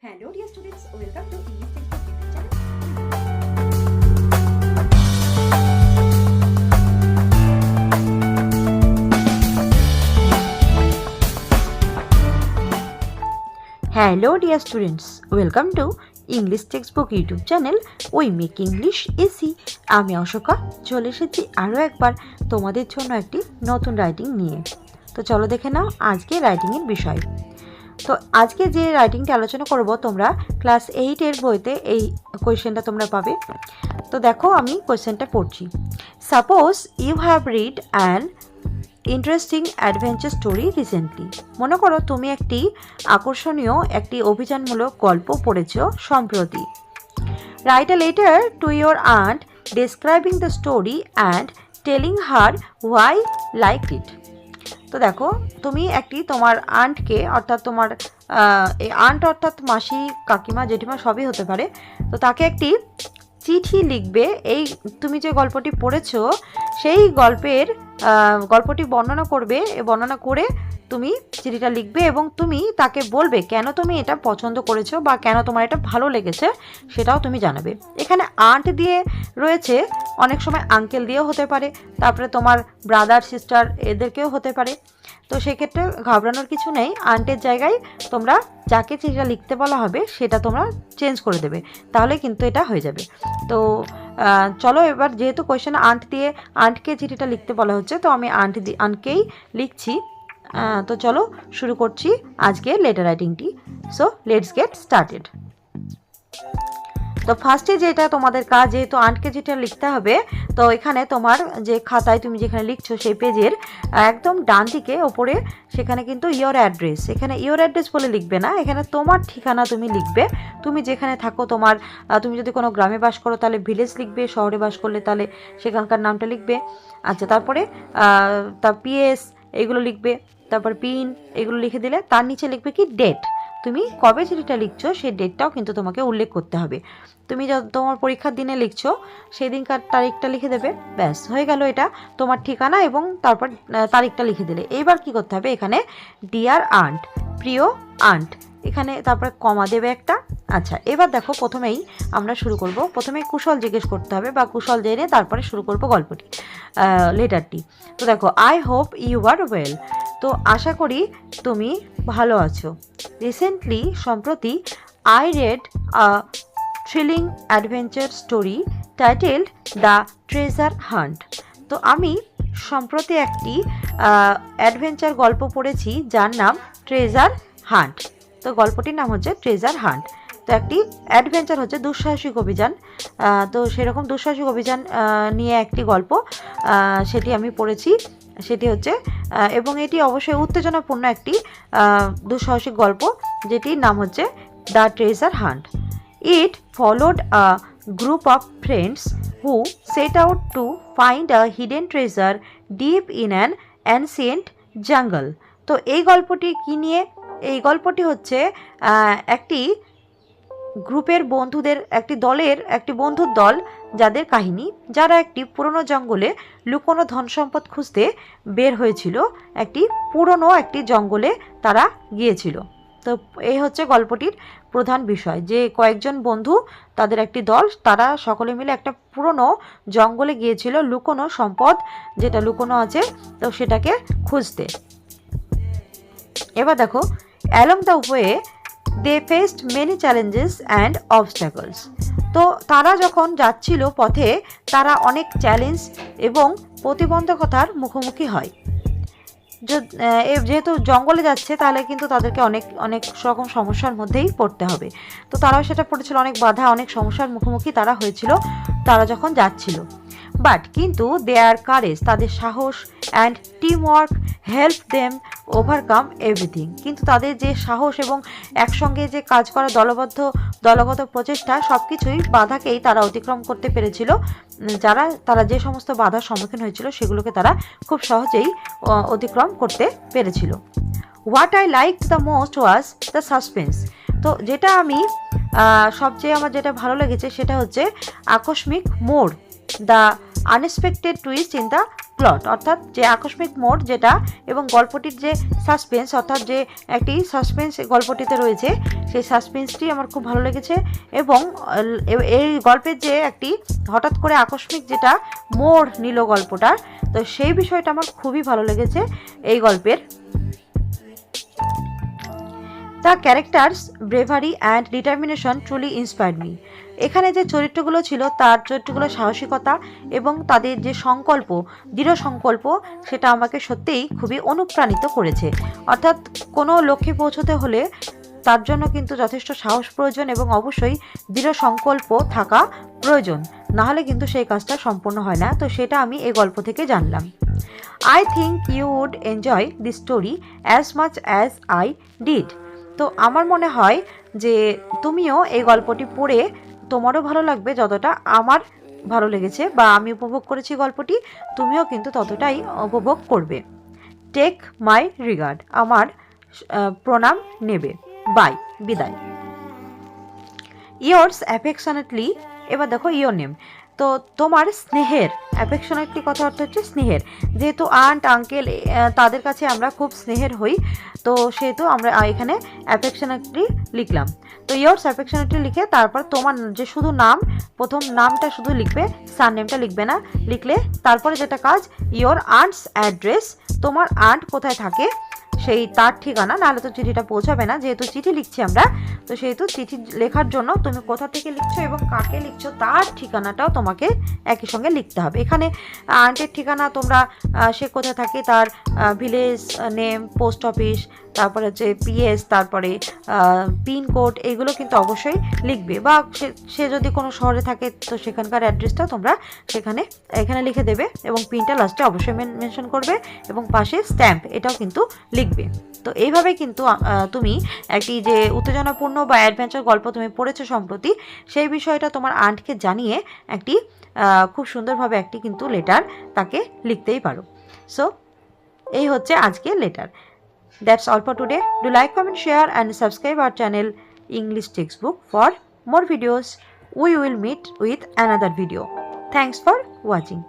Hello dear students, welcome to English Textbook YouTube channel. Hello dear students, welcome to English Textbook YouTube channel. We make English easy. আমি অশোকা চলে এসেছি আরও একবার তোমাদের জন্য একটি নতুন রাইটিং নিয়ে। তো চলো দেখে নাও আজকে রাইটিংয়ের বিষয়। তো আজকে যে রাইটিংটা আলোচনা করব তোমরা ক্লাস 8 এর বইতে এই কোয়েশ্চেনটা তোমরা পাবে। তো দেখো আমি কোয়েশ্চেনটা পড়ছি। Suppose you have read an interesting adventure story recently. মনে করো তুমি একটি আকর্ষণীয় একটি অভিযানমূলক গল্প পড়েছো সম্প্রতি। Write a letter to your aunt describing the story and telling her why like it. তো দেখো তুমি একটি তোমার আন্টকে অর্থাৎ তোমার আন্ট অর্থাৎ মাসি কাকিমা জেঠিমা সবই হতে পারে, তো তাকে একটি চিঠি লিখবে। এই তুমি যে গল্পটি পড়েছো সেই গল্পটি বর্ণনা করবে, বর্ণনা করে তুমি চিঠিটা লিখবে এবং তুমি তাকে বলবে কেন তুমি এটা পছন্দ করেছো বা কেন তোমার এটা ভালো লেগেছে সেটাও তুমি জানাবে। এখানে আন্ট দিয়ে রয়েছে, অনেক সময় আঙ্কেল দিয়েও হতে পারে, তারপরে তোমার ব্রাদার সিস্টার এদেরকেও হতে পারে। তো সেক্ষেত্রে ঘাবড়ানোর কিছু নেই, আন্টের জায়গায় তোমরা যাকে চিঠিটা লিখতে বলা হবে সেটা তোমরা চেঞ্জ করে দেবে, তাহলে কিন্তু এটা হয়ে যাবে। তো চলো এবার যেহেতু কোয়েশ্চেন আন্ট দিয়ে আন্টকে চিঠিটা লিখতে বলা হচ্ছে, তো আমি আন্টকেই লিখছি। তো চলো শুরু করছি আজকে লেটার রাইটিংটি। So let's get started. তো ফার্স্টে যেটা তোমাদের কাজ, যেহেতু আন্টকে যেটা লিখতে হবে, তো এখানে তোমার যে খাতায় তুমি যেখানে লিখছো সেই পেজের একদম ডান দিকে ওপরে সেখানে কিন্তু ইয়োর অ্যাড্রেস, এখানে ইয়োর অ্যাড্রেস বলে লিখবে না, এখানে তোমার ঠিকানা তুমি লিখবে। তুমি যেখানে থাকো তোমার, তুমি যদি কোনো গ্রামে বাস করো তাহলে ভিলেজ লিখবে, শহরে বাস করলে তাহলে সেখানকার নামটা লিখবে। আচ্ছা, তারপরে তার পিএস এগুলো লিখবে, তারপর পিন এগুলো লিখে দিলে তার নিচে লিখবে কি ডেট। তুমি কবে চিঠিটা লিখছো সেই ডেটটাও কিন্তু তোমাকে উল্লেখ করতে হবে। তুমি তোমার পরীক্ষার দিনে লিখছো সেই দিনকার তারিখটা লিখে দেবে, ব্যাস হয়ে গেল। এটা তোমার ঠিকানা এবং তারপর তারিখটা লিখে দিলে। এইবার কি করতে হবে, এখানে ডিয়ার আন্ট, প্রিয় আন্ট, এখানে তারপরে কমা দেবে একটা। আচ্ছা, এবার দেখো প্রথমেই আমরা শুরু করব, প্রথমে কুশল জিজ্ঞেস করতে হবে বা কুশল জেনে তারপরে শুরু করব গল্পটি, লেটারটি। তো দেখো I hope you are well, তো আশা করি তুমি ভালো আছো। রিসেন্টলি সম্প্রতি I read a thrilling adventure story titled the treasure hunt, তো আমি সম্প্রতি একটি অ্যাডভেঞ্চার গল্প পড়েছি যার নাম ট্রেজার হান্ট। তো গল্পটির নাম হচ্ছে ট্রেজার হান্ট। তো একটি অ্যাডভেঞ্চার হচ্ছে দুঃসাহসিক অভিযান, তো সেরকম দুঃসাহসিক অভিযান নিয়ে একটি গল্প সেটি আমি পড়েছি, সেটি হচ্ছে এবং এটি অবশ্যই উত্তেজনাপূর্ণ একটি দুঃসাহসিক গল্প যেটির নাম হচ্ছে the treasure hunt. It followed a group of friends who set out to find a hidden treasure deep in an ancient jungle. তো এই গল্পটি কি নিয়ে? এই গল্পটি হচ্ছে একটি গ্রুপের বন্ধুদের, একটি বন্ধুর দল যাদের কাহিনী, যারা একটি পুরনো জঙ্গলে লুকোনো ধন সম্পদ খুঁজতে বের হয়েছিল। একটি জঙ্গলে তারা গিয়েছিল। তো এই হচ্ছে গল্পটির প্রধান বিষয়, যে কয়েকজন বন্ধু তাদের একটি দল, তারা সকলে মিলে একটা পুরনো জঙ্গলে গিয়েছিল লুকোনো সম্পদ যেটা লুকোনো আছে, তো সেটাকে খুঁজতে। এবার দেখো along the way they faced many challenges and obstacles, তো তারা যখন যাচ্ছিল পথে তারা অনেক চ্যালেঞ্জ এবং প্রতিবন্ধকতার মুখোমুখি হয়। যেহেতু জঙ্গলে যাচ্ছে তাহলে কিন্তু তাদেরকে অনেক রকম সমস্যার মধ্যেই পড়তে হবে, তো তারাও সেটা পড়েছিল, অনেক বাধা অনেক সমস্যার মুখোমুখি তারা হয়েছিল তারা যখন যাচ্ছিল। বাট কিন্তু দেয়ার কারেজ, তাদের সাহস and team work help them overcome everything, কিন্তু তাদের যে সাহস এবং একসঙ্গে যে কাজ করা দলগত প্রচেষ্টা সব কিছুই বাধাকেই তারা অতিক্রম করতে পেরেছিল। তারা যে সমস্ত বাধার সম্মুখীন হয়েছিল সেগুলোকে তারা খুব সহজেই অতিক্রম করতে পেরেছিল। What I liked the most was the suspense, তো যেটা আমি সবচেয়ে আমার যেটা ভালো লেগেছে সেটা হচ্ছে আকস্মিক মোড়, the unexpected twist in the plot, অর্থাৎ যে আকস্মিক মোড় যেটা, এবং গল্পটির যে সাসপেন্স, অর্থাৎ যে একটি সাসপেন্স গল্পটিতে রয়েছে, সেই সাসপেন্সটি আমার খুব ভালো লেগেছে। এবং এই গল্পের যে একটি হঠাৎ করে আকস্মিক যেটা মোড় নিল গল্পটার, তো সেই বিষয়টা আমার খুবই ভালো লেগেছে এই গল্পের। The characters bravery and determination truly inspired me. এখানে যে চরিত্রগুলো ছিল তার চরিত্রগুলোর সাহসিকতা এবং তাদের যে সংকল্প, দৃঢ় সংকল্প, সেটা আমাকে সত্যিই খুবই অনুপ্রাণিত করেছে। অর্থাৎ কোনো লক্ষ্যে পৌঁছতে হলে তার জন্য কিন্তু যথেষ্ট সাহস প্রয়োজন এবং অবশ্যই দৃঢ় সংকল্প থাকা প্রয়োজন, নাহলে কিন্তু সেই কাজটা সম্পূর্ণ হয় না। তো সেটা আমি এই গল্প থেকে জানলাম। I think you would enjoy this story as much as I did. তো আমার মনে হয় যে তুমিও এই গল্পটি পড়ে তোমারও ভালো লাগবে যতটা আমার ভালো লেগেছে বা আমি উপভোগ করেছি গল্পটি, তুমিও কিন্তু ততটাই উপভোগ করবে। টেক মাই রিগার্ড, আমার প্রণাম নেবে। বাই, বিদায়। ইয়োর্স অ্যাফেকশনেটলি, এবার দেখো ইয়োর নেম। তো তোমার স্নেহের, অ্যাফেকশনেটলি কথা অর্থ হচ্ছে স্নেহের, যেহেতু আন্ট আঙ্কেল তাদের কাছে আমরা খুব স্নেহের হই, তো সেহেতু আমরা এখানে অ্যাফেকশনেটলি লিখলাম। তো ইয়োর্স অ্যাফেকশনেটলি লিখে তারপর তোমার যে শুধু নাম, প্রথম নামটা শুধু লিখবে, সার নেমটা লিখবে না। লিখলে তারপরে যেটা কাজ, ইয়োর আন্টস অ্যাড্রেস, তোমার আন্ট কোথায় থাকে সেই তার ঠিকানা, নাহলে তো চিঠিটা পৌঁছাবে না। যেহেতু চিঠি লিখছি আমরা, তো সেহেতু চিঠি লেখার জন্য তুমি কোথা থেকে লিখছো এবং কাকে লিখছো তার ঠিকানাটাও তোমাকে একই সঙ্গে লিখতে হবে। এখানে আন্টের ঠিকানা তোমরা সে কোথায় থাকে তার ভিলেজ নেম, পোস্ট অফিস, তারপরে হচ্ছে পিএস, তারপরে পিনকোড, এগুলো কিন্তু অবশ্যই লিখবে। বা সে যদি কোনো শহরে থাকে তো সেখানকার অ্যাড্রেসটা তোমরা এখানে লিখে দেবে এবং পিনটা লাস্টে অবশ্যই মেনশন করবে এবং পাশে স্ট্যাম্প, এটাও কিন্তু লিখবে। তো এইভাবে কিন্তু তুমি একটি যে উত্তেজনাপূর্ণ বা অ্যাডভেঞ্চার গল্প তুমি পড়েছো সম্প্রতি, সেই বিষয়টা তোমার আন্টকে জানিয়ে একটি খুব সুন্দরভাবে একটি কিন্তু লেটার তাকে লিখতেই পারো। সো এই হচ্ছে আজকে letter. That's all for today. Do like, comment, share and subscribe our channel English Textbook for more videos. We will meet with another video. Thanks for watching.